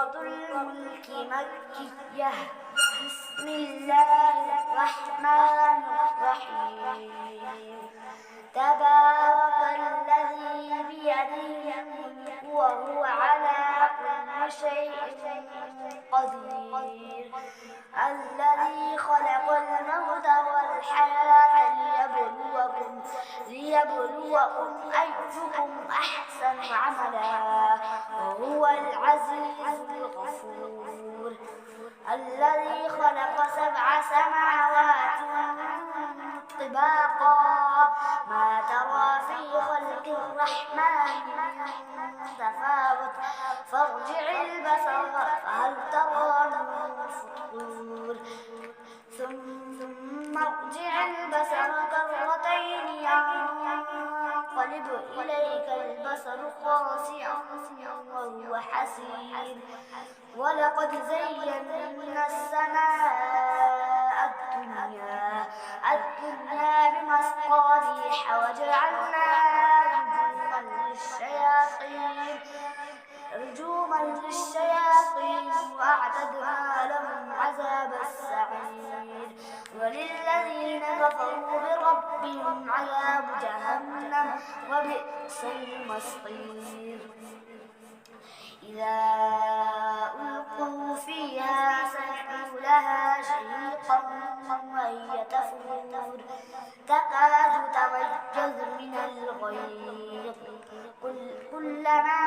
سورة الملك مكية. بسم الله الرحمن الرحيم. تبارك الذي بيده الملك وهو على كل شيء قدير. الذي خلق الموت والحياة ليبلوكم أيكم أحسن عملا وهو العزيز الغفور. الذي خلق 7 سماوات طباقا ما ترى في خلق الرحمن من تفاوت فارجع البصر فهل ترى من فطور ثم ارجع البصر كرتين ينقلب إليك البصر خاسئا وهو حسير. ولقد زينا السماء الدنيا بمصابيح وجعلناها رجوما للشياطين وأعتدنا لهم عذاب السعير. وللذين كفروا بربهم عذاب جهنم وبئس المصير. إذا ألقوا فيها سمعوا لها شهيقا وهي تفور تكاد تميز من الغيظ كلما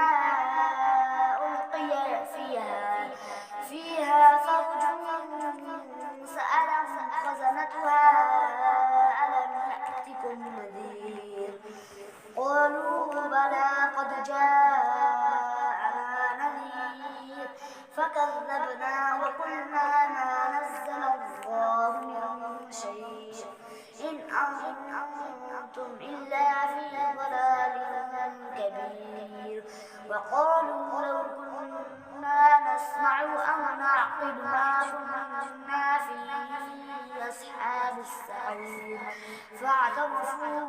ألقي فيها فوج سألهم خزنتها ألم يأتكم نذير قالوا بلى قد جاءنا نذير فكذبنا وقلنا ما نزل الله من شيء إن أنتم إلا في ضلال كبير. وقالوا لو كنا نسمع أو نعقل ما كنا في أصحاب السعير فاعترفوا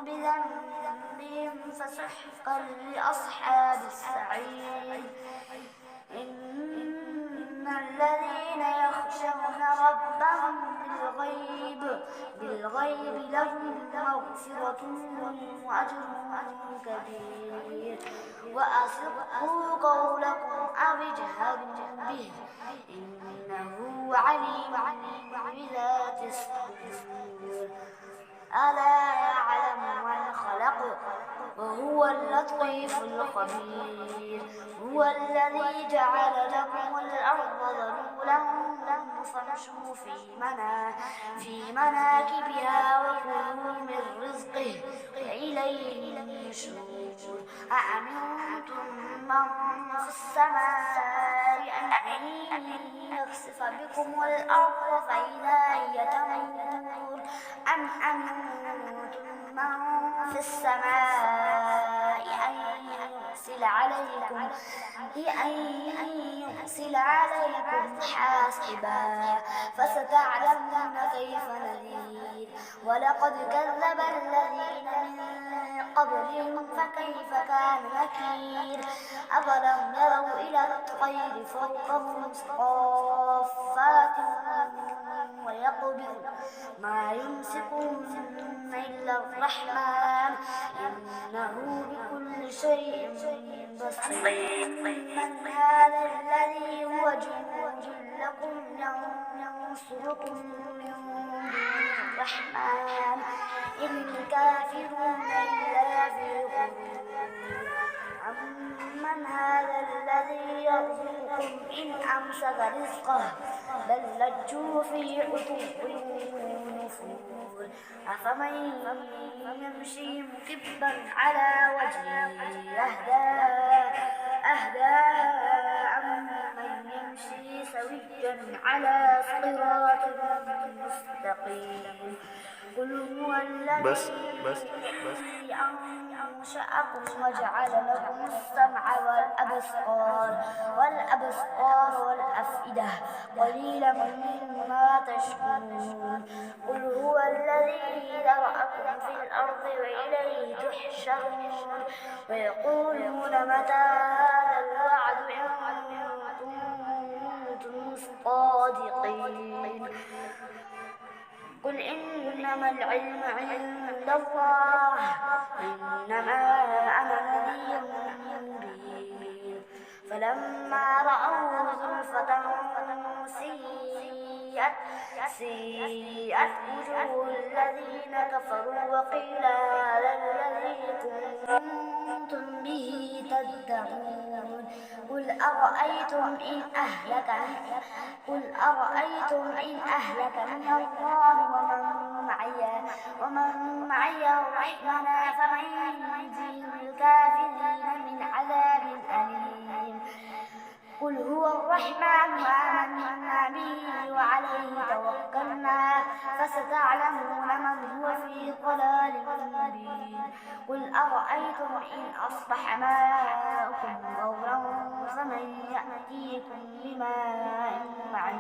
بذنبهم فسحقا لأصحاب السعير. إن الذين يخشون ربهم بالغيب لهم مغفرة وأجر كبير. وأسروا قولكم أو اجهروا به إنه عليم بذات الصدور. ألا يعلم من خلق وهو اللطيف الخبير. هو الذي جعل لكم الأرض ذلولا فامشوا في مناكبها وكلوا من رزقه وإليه النشور. أأمنتم من في السماء أن يخسف بكم الأرض فإذا هي تمور أم أمنتم من في السماء أن يرسل عليكم حاصبا فستعلمون كيف نذير. ولقد كذب الذين من قبلهم فكيف كان نكير. أفلم يروا إلى الطير فوقهم صافات ويقبض ما يمسكون إلا الرحمن إنه بكل شيء بصير. من هذا الذي هو جند لكم ينصركم من دون الرحمن إن الكافرون إلا في غرور. أمن هذا الذي يرزقكم إن أمسك رزقه بل لجوا في عتو ونفور. أفمن يمشي مكبا على وجهه أهدى أمن يمشي سويا على صراط مستقيم. قل هو الذي أنشأكم وجعل لكم السمع والأبصار والأفئدة قليلا ما تشكرون. قل هو الذي ذرأكم في الأرض وإليه تحشرون. ويقولون متى هذا الوعد إن الصادقين. قل إنما العلم عند الله، إنما أنا نذير مبين. فلما رأوه زلفة سيئت وجوه الذين كفروا وقيل هذا الذي كنتم به تدعون. قل أرأيتم إن أهلكني الله ومن معي رحمنا فمن ينجي الكافرين من عذاب أليم. قل هو الرحمن آمنا به وعليه توكلنا فستعلمون من هو في ضلال مبين. قل أرأيتم إن أصبح ماؤكم غورا فمن يأتيكم بماء معين.